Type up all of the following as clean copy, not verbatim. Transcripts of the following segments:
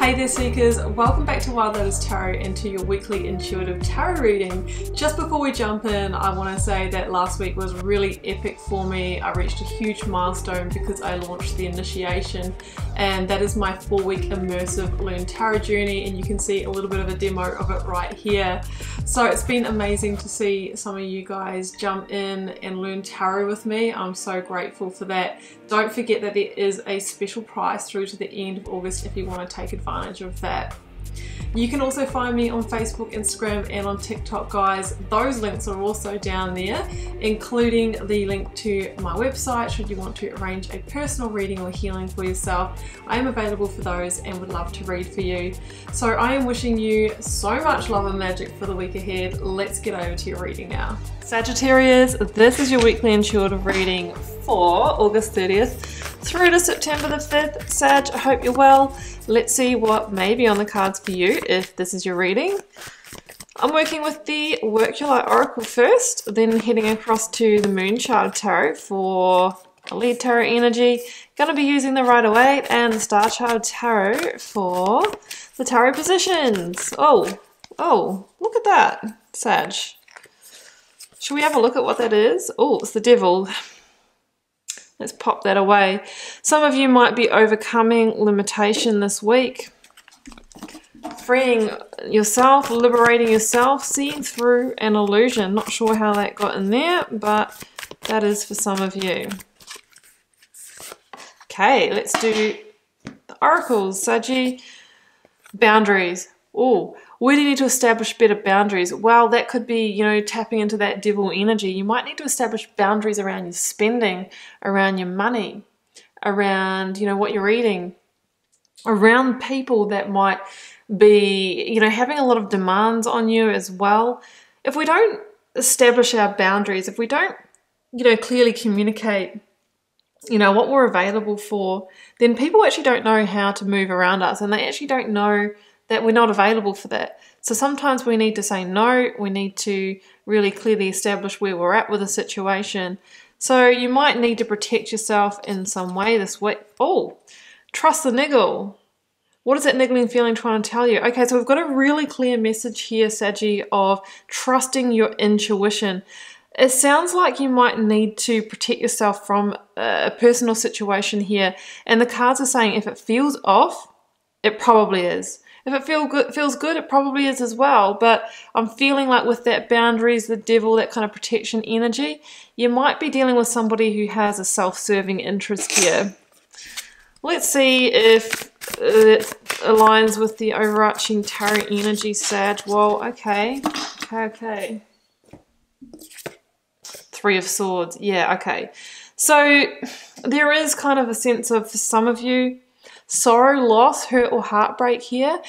Hey there Seekers, welcome back to Wild Lotus Tarot and to your weekly intuitive tarot reading. Just before we jump in, I want to say that last week was really epic for me. I reached a huge milestone because I launched the initiation, and that is my 4-week immersive Learn Tarot journey, and you can see a little bit of a demo of it right here. So it's been amazing to see some of you guys jump in and learn tarot with me. I'm so grateful for that. Don't forget that there is a special price through to the end of August if you want to take advantage of that. You can also find me on Facebook, Instagram and on TikTok, guys. Those links are also down there, including the link to my website should you want to arrange a personal reading or healing for yourself. I am available for those and would love to read for you. So I am wishing you so much love and magic for the week ahead. Let's get over to your reading now. Sagittarius, this is your weekly intuitive reading for August 30th through to September the 5th. Sag, I hope you're well. Let's see what may be on the cards for you if this is your reading. I'm working with the Work Your Light Oracle first, then heading across to the Untitled Tarot for a lead tarot energy. Going to be using the Rider-Waite and the Star-Child Tarot for the tarot positions. Oh, look at that, Sag. Should we have a look at what that is? Oh, it's the Devil. Let's pop that away. Some of you might be overcoming limitation this week. Freeing yourself, liberating yourself, seeing through an illusion. Not sure how that got in there, but that is for some of you. Okay, let's do the oracles. Saggy, boundaries. Oh, where do you need to establish better boundaries? Well, that could be, you know, tapping into that devil energy. You might need to establish boundaries around your spending, around your money, around, you know, what you're eating, around people that might be, you know, having a lot of demands on you as well. If we don't establish our boundaries, if we don't, you know, clearly communicate, you know, what we're available for, then people actually don't know how to move around us, and they actually don't know that we're not available for that. So sometimes we need to say no, we need to really clearly establish where we're at with a situation. So you might need to protect yourself in some way this week. Oh, trust the niggle. What is that niggling feeling trying to tell you? Okay, so we've got a really clear message here, Saggy, of trusting your intuition. It sounds like you might need to protect yourself from a personal situation here. And the cards are saying if it feels off, it probably is. If it feels good, it probably is as well. But I'm feeling like with that boundaries, the devil, that kind of protection energy, you might be dealing with somebody who has a self-serving interest here. Let's see if it aligns with the overarching tarot energy, Sag. Well, okay. Three of Swords. Yeah, okay. So there is kind of a sense of, for some of you, sorrow, loss, hurt or heartbreak here.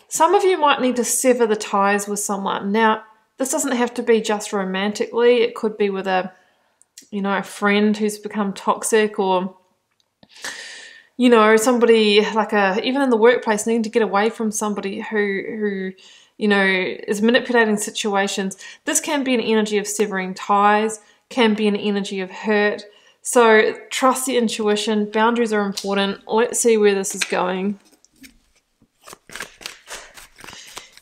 Some of you might need to sever the ties with someone. Now, this doesn't have to be just romantically. It could be with a, you know, a friend who's become toxic, or, you know, somebody like even in the workplace, needing to get away from somebody who you know, is manipulating situations. This can be an energy of severing ties, can be an energy of hurt. So trust the intuition. Boundaries are important. Let's see where this is going.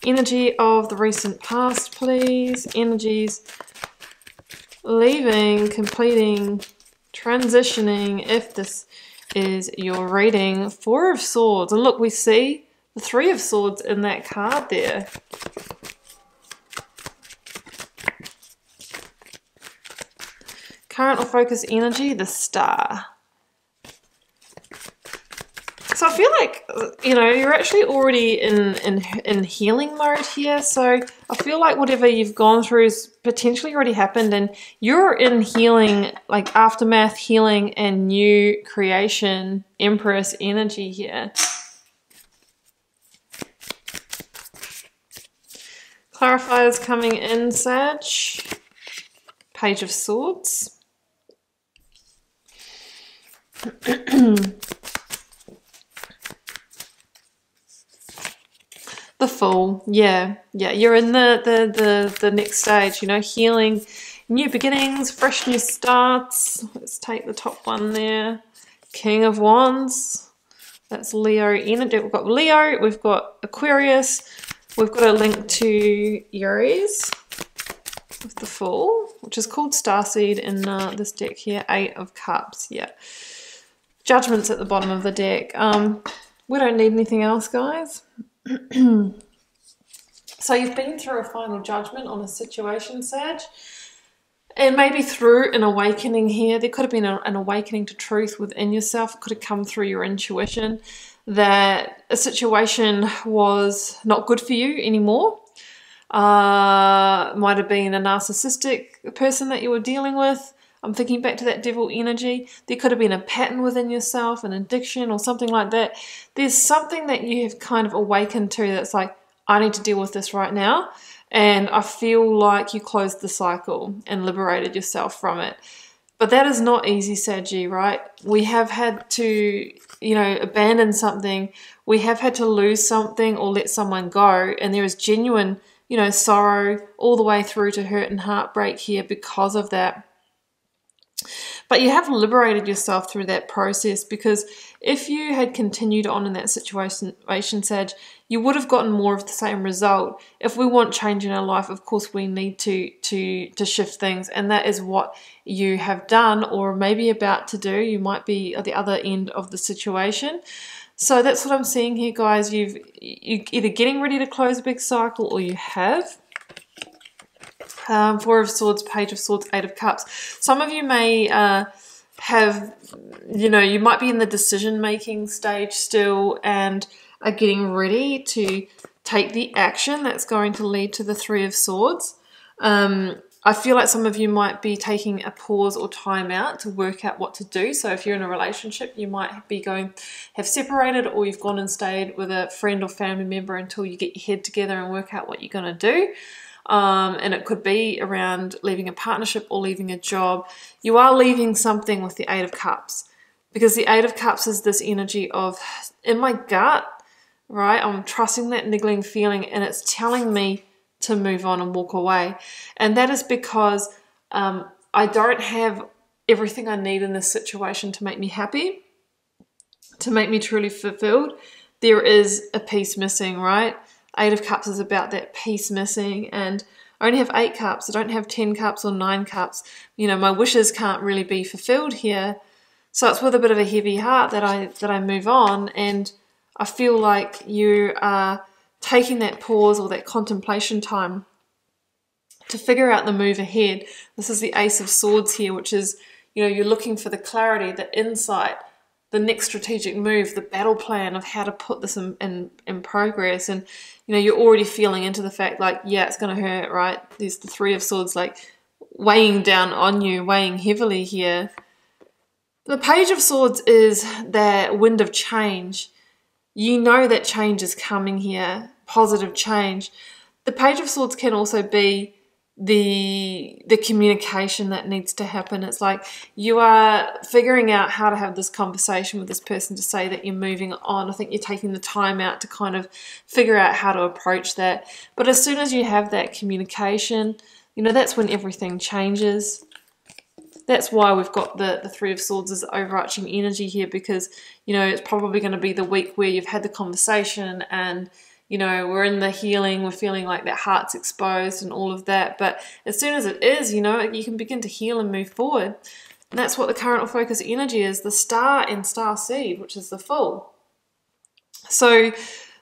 Energy of the recent past, please. Energies leaving, completing, transitioning, if this is your reading. Four of Swords. And look, we see the Three of Swords in that card there. Current or focus energy, the Star. So I feel like, you know, you're actually already in healing mode here. So I feel like whatever you've gone through has potentially already happened, and you're in healing, like aftermath healing and new creation, Empress energy here. Clarifiers coming in, Sag. Page of Swords. The Fool. Yeah, you're in the next stage, you know, healing, new beginnings, fresh new starts. Let's take the top one there. King of Wands. That's Leo energy. We've got Leo, we've got Aquarius, we've got a link to Aries with the Fool, which is called Starseed in this deck here. 8 of Cups, yeah. Judgment's at the bottom of the deck. We don't need anything else, guys. So you've been through a final judgment on a situation, Sag. And maybe through an awakening here, there could have been an awakening to truth within yourself. It could have come through your intuition that a situation was not good for you anymore. Might have been a narcissistic person that you were dealing with. I'm thinking back to that devil energy. There could have been a pattern within yourself, an addiction or something like that. There's something that you have kind of awakened to that's like, I need to deal with this right now. And I feel like you closed the cycle and liberated yourself from it. But that is not easy, Saggy, right? We have had to, you know, abandon something. We have had to lose something or let someone go. And there is genuine, you know, sorrow all the way through to hurt and heartbreak here because of that. But you have liberated yourself through that process, because if you had continued on in that situation, Sag, you would have gotten more of the same result. If we want change in our life, of course we need to shift things, and that is what you have done or maybe about to do. You might be at the other end of the situation. So that's what I'm seeing here, guys. You're either getting ready to close a big cycle or you have. 4 of Swords, Page of Swords, 8 of Cups. Some of you may have, you know, you might be in the decision-making stage still and are getting ready to take the action that's going to lead to the 3 of Swords. I feel like some of you might be taking a pause or time out to work out what to do. So if you're in a relationship, you might have separated, or you've gone and stayed with a friend or family member until you get your head together and work out what you're going to do. And it could be around leaving a partnership or leaving a job. You are leaving something with the 8 of Cups, because the 8 of Cups is this energy of, in my gut, right, I'm trusting that niggling feeling and it's telling me to move on and walk away. And that is because I don't have everything I need in this situation to make me happy, to make me truly fulfilled. There is a piece missing, right? 8 of Cups is about that piece missing, and I only have 8 cups. I don't have 10 cups or 9 cups. You know, my wishes can't really be fulfilled here. So it's with a bit of a heavy heart that I move on, and I feel like you are taking that pause or that contemplation time to figure out the move ahead. This is the Ace of Swords here, which is, you know, you're looking for the clarity, the insight, the next strategic move, the battle plan of how to put this in progress. And, you know, you're already feeling into the fact like, yeah, it's going to hurt, right? There's the 3 of Swords like weighing down on you, weighing heavily here. The Page of Swords is that wind of change. You know that change is coming here, positive change. The Page of Swords can also be the communication that needs to happen. It's like you are figuring out how to have this conversation with this person to say that you're moving on. I think you're taking the time out to kind of figure out how to approach that. But as soon as you have that communication, you know, that's when everything changes. That's why we've got the 3 of Swords as the overarching energy here, because, you know, it's probably going to be the week where you've had the conversation and, you know, we're in the healing, we're feeling like that heart's exposed and all of that. But as soon as it is, you know, you can begin to heal and move forward. And that's what the current or focus energy is, the Star and Star Seed, which is the Fool. So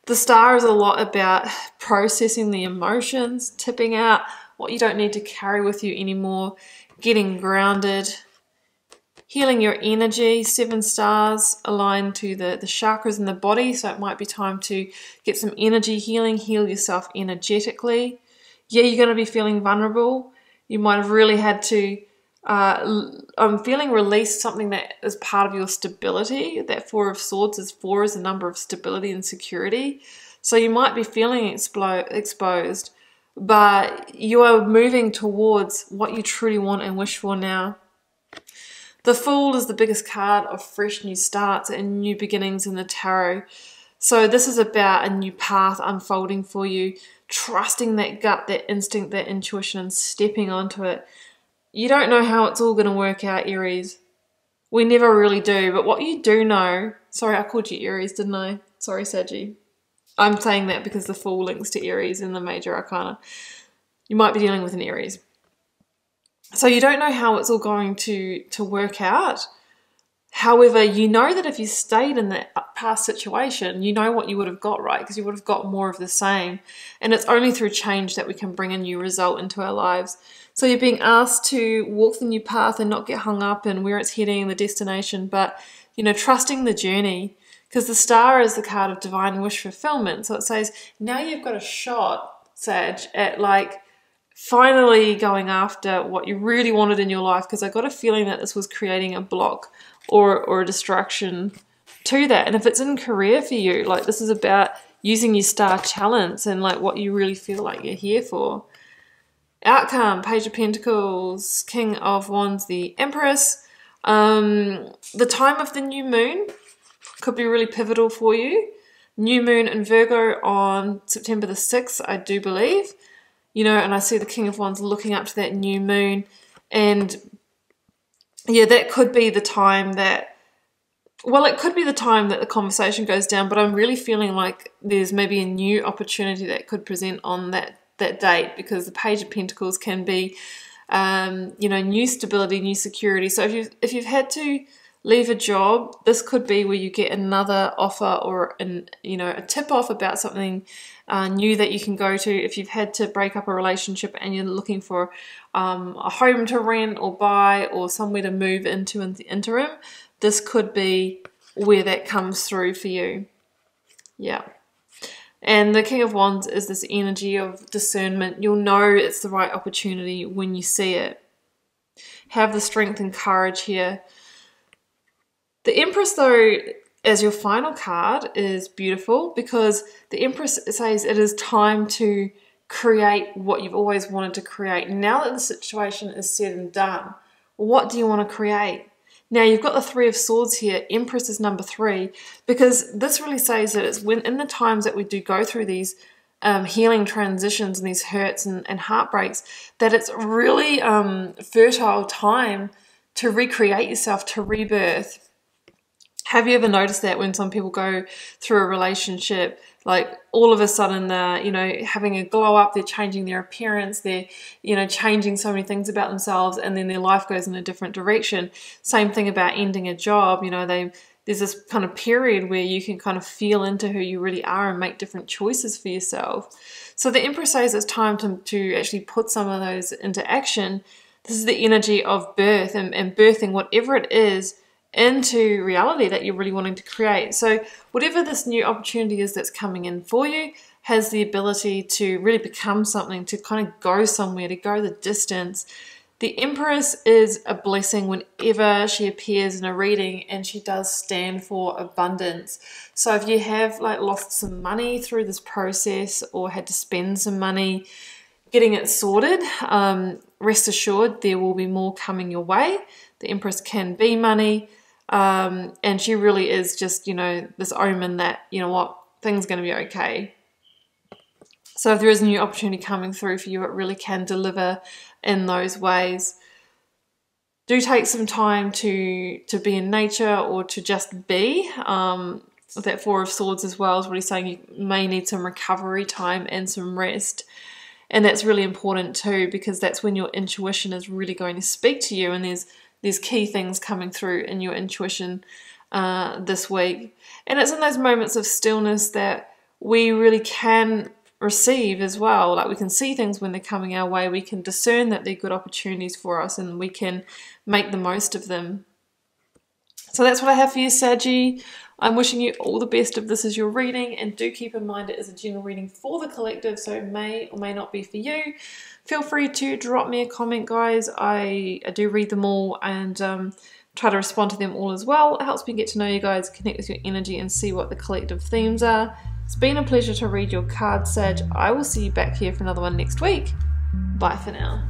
the Star is a lot about processing the emotions, tipping out what you don't need to carry with you anymore, getting grounded, healing your energy. 7 stars aligned to the chakras in the body, so it might be time to get some energy healing, heal yourself energetically. Yeah, you're going to be feeling vulnerable. You might have really had to, I'm feeling release something that is part of your stability. That 4 of Swords is 4 is a number of stability and security. So you might be feeling exposed, but you are moving towards what you truly want and wish for now. The Fool is the biggest card of fresh new starts and new beginnings in the tarot. So this is about a new path unfolding for you, trusting that gut, that instinct, that intuition, and stepping onto it. You don't know how it's all going to work out, Aries. We never really do. But what you do know, sorry, I called you Aries, didn't I? Sorry, Saggy. I'm saying that because the Fool links to Aries in the major arcana. You might be dealing with an Aries. So you don't know how it's all going to work out. However, you know that if you stayed in that past situation, you know what you would have got, right? Because you would have got more of the same. And it's only through change that we can bring a new result into our lives. So you're being asked to walk the new path and not get hung up in where it's heading, the destination, but, you know, trusting the journey. Because the star is the card of divine wish fulfillment. So it says, now you've got a shot, Sag, at like finally going after what you really wanted in your life. Because I got a feeling that this was creating a block or a distraction to that. And if it's in career for you, like this is about using your star talents and like what you really feel like you're here for. Outcome, Page of Pentacles, King of Wands, the Empress. The time of the new moon could be really pivotal for you. New moon in Virgo on September the 6th, I do believe. You know, and I see the King of Wands looking up to that new moon. And yeah, that could be the time that, well, it could be the time that the conversation goes down, but I'm really feeling like there's maybe a new opportunity that could present on that date, because the Page of Pentacles can be, you know, new stability, new security. So if you've had to leave a job, this could be where you get another offer or you know, a tip off about something new that you can go to. If you've had to break up a relationship and you're looking for a home to rent or buy or somewhere to move into in the interim, this could be where that comes through for you. Yeah. And the King of Wands is this energy of discernment. You'll know it's the right opportunity when you see it. Have the strength and courage here. The Empress, though, as your final card is beautiful, because the Empress says it is time to create what you've always wanted to create. Now that the situation is said and done, what do you want to create? Now you've got the Three of Swords here. Empress is number 3, because this really says that it's when in the times that we do go through these healing transitions and these hurts and heartbreaks, that it's really fertile time to recreate yourself, to rebirth. Have you ever noticed that when some people go through a relationship, like all of a sudden they're, you know, having a glow up, they're changing their appearance, they're, you know, changing so many things about themselves, and then their life goes in a different direction. Same thing about ending a job, you know, there's this kind of period where you can kind of feel into who you really are and make different choices for yourself. So the Empress says it's time to actually put some of those into action. This is the energy of birth and birthing whatever it is into reality that you're really wanting to create. So whatever this new opportunity is that's coming in for you has the ability to really become something, to kind of go somewhere, to go the distance. The Empress is a blessing whenever she appears in a reading, and she does stand for abundance. So if you have like lost some money through this process or had to spend some money getting it sorted, rest assured there will be more coming your way. The Empress can be money. And she really is just, you know, this omen that, you know what, things are going to be okay. So if there is a new opportunity coming through for you, it really can deliver in those ways. Do take some time to be in nature or to just be. That Four of Swords as well is really saying you may need some recovery time and some rest. And that's really important too, because that's when your intuition is really going to speak to you, and there's key things coming through in your intuition this week. And it's in those moments of stillness that we really can receive as well. Like we can see things when they're coming our way. We can discern that they're good opportunities for us, and we can make the most of them. So that's what I have for you, Saggy. I'm wishing you all the best if this is your reading, and do keep in mind it is a general reading for the collective, so it may or may not be for you. Feel free to drop me a comment, guys. I do read them all and try to respond to them all as well. It helps me get to know you guys, connect with your energy, and see what the collective themes are. It's been a pleasure to read your cards, Sag. I will see you back here for another one next week. Bye for now.